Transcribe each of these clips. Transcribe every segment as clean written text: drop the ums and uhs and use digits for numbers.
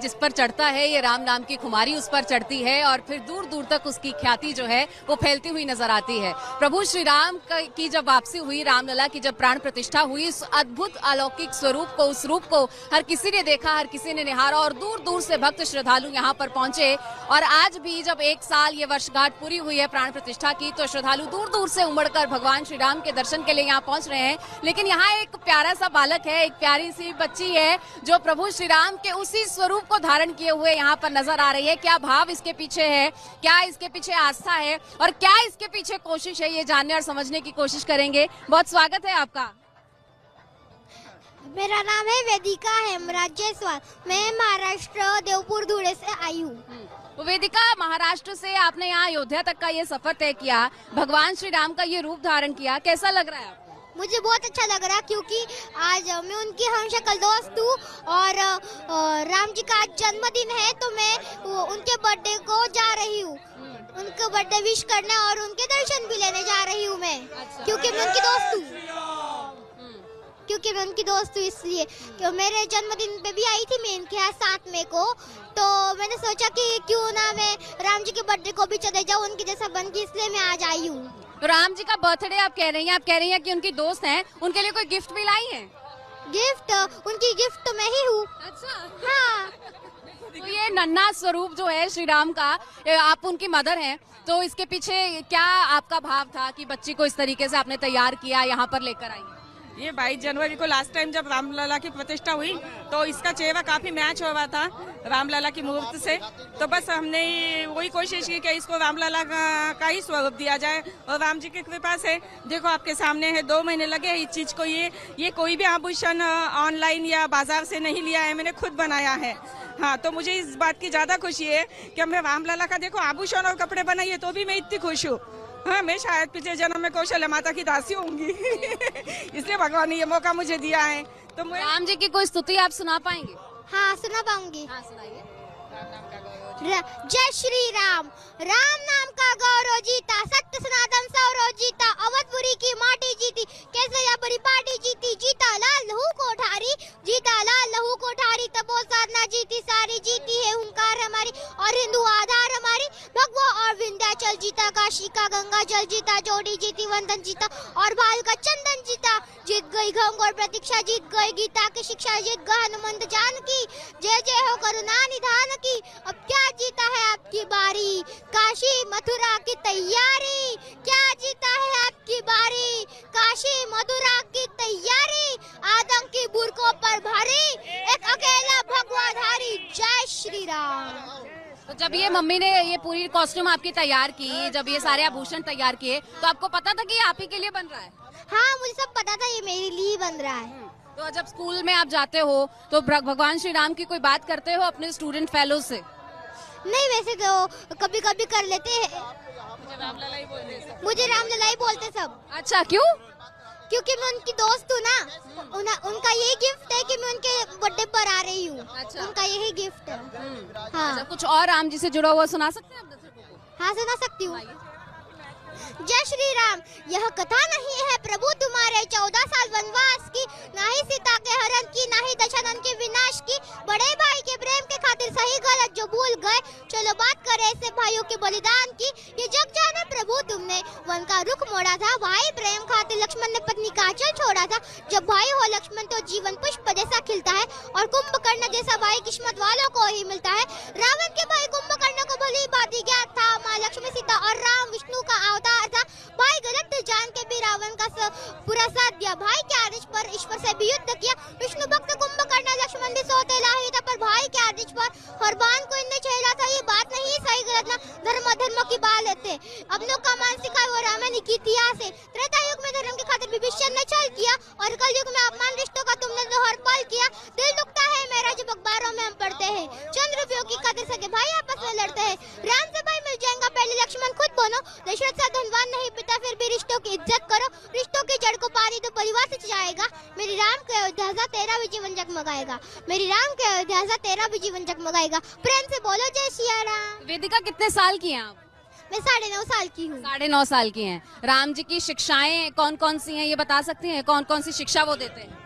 जिस पर चढ़ता है, ये राम नाम की खुमारी उस पर चढ़ती है और फिर दूर दूर तक उसकी ख्याति जो है वो फैलती हुई नजर आती है। प्रभु श्री राम की जब वापसी हुई, रामलला की जब प्राण प्रतिष्ठा हुई, उस अद्भुत अलौकिक स्वरूप को, उस रूप को हर किसी ने देखा, हर किसी ने निहारा और दूर दूर से भक्त श्रद्धालु यहाँ पर पहुंचे। और आज भी जब 1 साल ये वर्षगांठ पूरी हुई है प्राण प्रतिष्ठा की, तो श्रद्धालु दूर दूर से उमड़कर भगवान श्री राम के दर्शन के लिए यहाँ पहुंच रहे हैं। लेकिन यहाँ एक प्यारा सा बालक है, एक प्यारी सी बच्ची है जो प्रभु श्री राम के उसी स्वरूप को धारण किए हुए यहाँ पर नजर आ रही है। क्या भाव इसके पीछे है, क्या इसके पीछे आस्था है और क्या इसके पीछे कोशिश है, ये जानने और समझने की कोशिश करेंगे। बहुत स्वागत है आपका। मेरा नाम है वेदिका हेमराज जायसवाल। मैं महाराष्ट्र देवपुर धुले से आई हूँ। वेदिका, महाराष्ट्र से आपने यहाँ अयोध्या तक का ये सफर तय किया, भगवान श्री राम का ये रूप धारण किया, कैसा लग रहा है आपको? मुझे बहुत अच्छा लग रहा क्योंकि आज मैं उनकी हमशक्ल दोस्त हूँ और राम जी का आज जन्मदिन है, तो मैं उनके बर्थडे को जा रही हूँ, उनको बर्थडे विश करने और उनके दर्शन भी लेने जा रही हूँ मैं। क्योंकि मैं उनकी दोस्त हूँ, इसलिए कि मेरे जन्मदिन पे भी आई थी मैं इनके यहाँ 7 मई को, तो मैंने सोचा कि क्यों ना मैं राम जी के बर्थडे को भी चले जाऊँ उनके जैसा बन के, इसलिए मैं आज आई हूँ। तो राम जी का बर्थडे आप कह रही हैं कि उनकी दोस्त हैं, उनके लिए कोई गिफ्ट भी लाई है? गिफ्ट? उनकी गिफ्ट तो मैं ही हूँ। अच्छा, हाँ। तो ये नन्हा स्वरूप जो है श्री राम का, आप उनकी मदर हैं, तो इसके पीछे क्या आपका भाव था कि बच्ची को इस तरीके से आपने तैयार किया, यहाँ पर लेकर आई? ये 22 जनवरी को लास्ट टाइम जब रामलला की प्रतिष्ठा हुई तो इसका चेहरा काफी मैच हो रहा था रामलला की मूर्ति से, तो बस हमने वही कोशिश की कि इसको रामलला का ही स्वरूप दिया जाए। और राम जी की कृपा से देखो आपके सामने है, 2 महीने लगे हैं इस चीज को। ये कोई भी आभूषण ऑनलाइन या बाजार से नहीं लिया है, मैंने खुद बनाया है। हाँ, तो मुझे इस बात की ज्यादा खुशी है कि हमने रामलला का देखो आभूषण और कपड़े बनाइए, तो भी मैं इतनी खुश हूँ। हाँ, मैं शायद पिछले जन्म में कौशल्या माता की दासी होंगी इसलिए भगवान ने ये मौका मुझे दिया है। तो राम जी की कोई स्तुति आप सुना पाएंगे? हाँ, सुना पाऊंगी। हाँ, सुनाइए। जय श्री राम। राम नाम का गौरव जीता, सत्य सनातन सौरव जीता, अवधपुरी की माटी जीती, केसरिया बड़ी पार्टी जीती, जीता लाल लहू कोठारी, जीता लाल लहू कोठारी, तपो साधना जीती सारी, जीती है हुंकार हमारी और हिंदू आधार हमारी, भगवा और विंध्याचल जीता, काशी का गंगा जल जीता, जोड़ी जीती, वंदन जीता और भाल का चंदन जीता, जीत गई घंघोर प्रतीक्षा, जीत गई गीता की शिक्षा, जीत गई हनुमंत जानकी, जय जय हो करुणा निधान की। अब क्या जीता है आपकी बारी, काशी मथुरा की तैयारी, क्या जीता है आपकी बारी, काशी मथुरा की तैयारी, आतंकी बुरकों पर भारी, एक अकेला भगवाधारी, जय श्री राम। तो जब ये मम्मी ने ये पूरी कॉस्ट्यूम आपकी तैयार की, जब ये सारे आभूषण तैयार किए, तो आपको पता था कि ये आप ही के लिए बन रहा है? हाँ, मुझे सब पता था ये मेरे लिए बन रहा है। तो जब स्कूल में आप जाते हो तो भगवान श्री राम की कोई बात करते हो अपने स्टूडेंट फेलो से? नहीं, वैसे तो कभी कभी कर लेते हैं। मुझे रामलला ही बोलते सब। अच्छा, क्यों? क्योंकि मैं उनकी दोस्त हूँ ना, उनका यही गिफ्ट है कि मैं उनके बर्थडे पर आ रही हूँ। अच्छा। उनका यही गिफ्ट है। हाँ। अच्छा, कुछ और राम जी से जुड़ा हुआ सुना सकते हैं आप दर्शकों को? हाँ, सुना सकती हूँ। जय श्री राम। यह कथा नहीं है प्रभु तुम्हारे 14 साल वनवास की, ना ही सीता के हरण की, ना ही दशरथ के विनाश की, बड़े भाई के प्रेम के खातिर सही गलत जो भूल गए, चलो बात करें ऐसे भाइयों के बलिदान की। ये जग जाने प्रभु तुमने वन का रुख मोड़ा था, भाई प्रेम खातिर लक्ष्मण ने पत्नी का आंचल छोड़ा था। जब भाई हो लक्ष्मण तो जीवन पुष्प जैसा खिलता है और कुंभकर्ण जैसा भाई किस्मत वालों को ही मिलता है। रावण के भाई कुंभकर्ण को भली भांति ज्ञात था, माँ लक्ष्मी सीता और राम विष्णु का अवतार था। भाई गलत जान के भी रावण का पूरा साथ दिया, भाई के आदेश पर ईश्वर से भी युद्ध किया। विष्णु भक्त कुंभकर्ण लक्ष्मण भी सौतेला ही था, पर भाई के आदेश पर हर बाण को इनने छेड़ा था। ये बात नहीं सही गलत ना धर्म अधर्म की बात लेते, अपनों का मान सिखाए वो रामायण की इतिहास है। त्रेता युग में धर्म के खातिर विभीषण ने छल किया और कल युग में अपमान रिश्तों का तुमने तो हर पल किया। दिल दुखता है मेरा जब अखबारों में हम पढ़ते हैं, चंद्र उपयोग की खातिर सके भाई आपस में लड़ते हैं। राम से भाई मिल जाएगा पहले लक्ष्मण खुद बनो, दशरथ सा धनवान नहीं पिता फिर भी रिश्तों की इज्जत करो। रिश्तों की जड़ को पानी तो परिवार से जाएगा, मेरी राम के अयोध्या सा तेरा भी जीवन जगमगाएगा, मेरी राम के अयोध्या सा तेरा भी जीवन जगमगाएगा। प्रेम से बोलो जय सिया राम। वेदिका, कितने साल की हैं आप? मैं 9.5 साल की हूँ। 9.5 साल की हैं। राम जी की शिक्षाएं कौन कौन सी हैं, ये बता सकती हैं? कौन कौन सी शिक्षा वो देते हैं?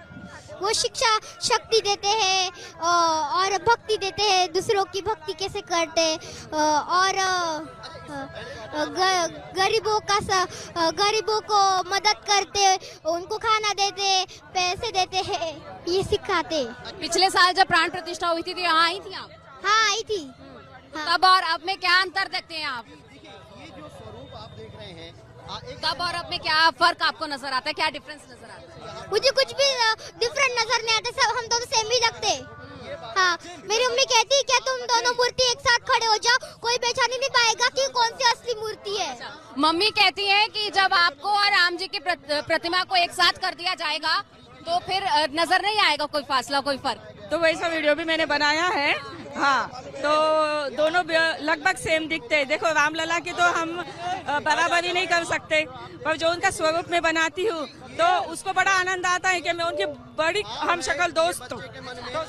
वो शिक्षा शक्ति देते हैं और भक्ति देते हैं, दूसरों की भक्ति कैसे करते और गरीबों को मदद करते, उनको खाना देते, पैसे देते हैं, ये सिखाते। पिछले साल जब प्राण प्रतिष्ठा हुई थी तो यहाँ आई थी आप? हाँ आई थी। हाँ। तब और अब में क्या अंतर देखते हैं आप? ये जो स्वरूप आप देख रहे हैं तब और अब में क्या फर्क आपको नजर आता है, क्या डिफरेंस नजर आता है? मुझे कुछ भी डिफरेंट नजर नहीं आता, सब हम दोनों सेम ही लगते। हाँ, मेरी मम्मी कहती है क्या तुम दोनों मूर्ति एक साथ खड़े हो जाओ, कोई पहचान ही नहीं पाएगा कि कौन सी असली मूर्ति है। मम्मी कहती है कि जब आपको और राम जी की प्रतिमा को एक साथ कर दिया जाएगा तो फिर नजर नहीं आएगा कोई फासला, कोई फर्क। तो वैसा वीडियो भी मैंने बनाया है। हाँ, तो दोनों लगभग सेम दिखते हैं। देखो रामलला की तो हम बराबरी नहीं कर सकते, पर जो उनका स्वरूप में बनाती हूँ तो उसको बड़ा आनंद आता है कि मैं उनकी बड़ी हम शक्ल दोस्त हूँ।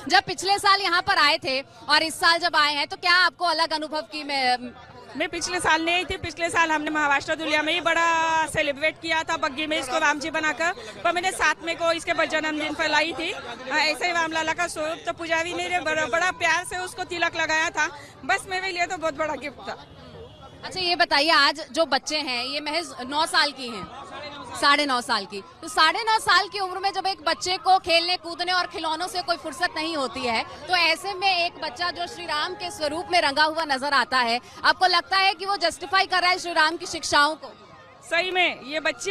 जब पिछले साल यहाँ पर आए थे और इस साल जब आए हैं तो क्या आपको अलग अनुभव की? मैं पिछले साल नहीं थी, पिछले साल हमने महाराष्ट्र दुलिया में ही बड़ा सेलिब्रेट किया था बग्गी में इसको राम जी बनाकर, पर मैंने 7 मई को इसके जन्मदिन पर लाई थी। ऐसे ही रामलला का स्वरूप तो पुजारी ने बड़ा प्यार से उसको तिलक लगाया था, बस मेरे लिए तो बहुत बड़ा गिफ्ट था। अच्छा ये बताइए, आज जो बच्चे हैं ये महज 9 साल की हैं, 9.5 साल की, तो 9.5 साल की उम्र में जब एक बच्चे को खेलने कूदने और खिलौनों से कोई फुर्सत नहीं होती है, तो ऐसे में एक बच्चा जो श्री राम के स्वरूप में रंगा हुआ नजर आता है, आपको लगता है कि वो जस्टिफाई कर रहा है श्री राम की शिक्षाओं को? सही में ये बच्ची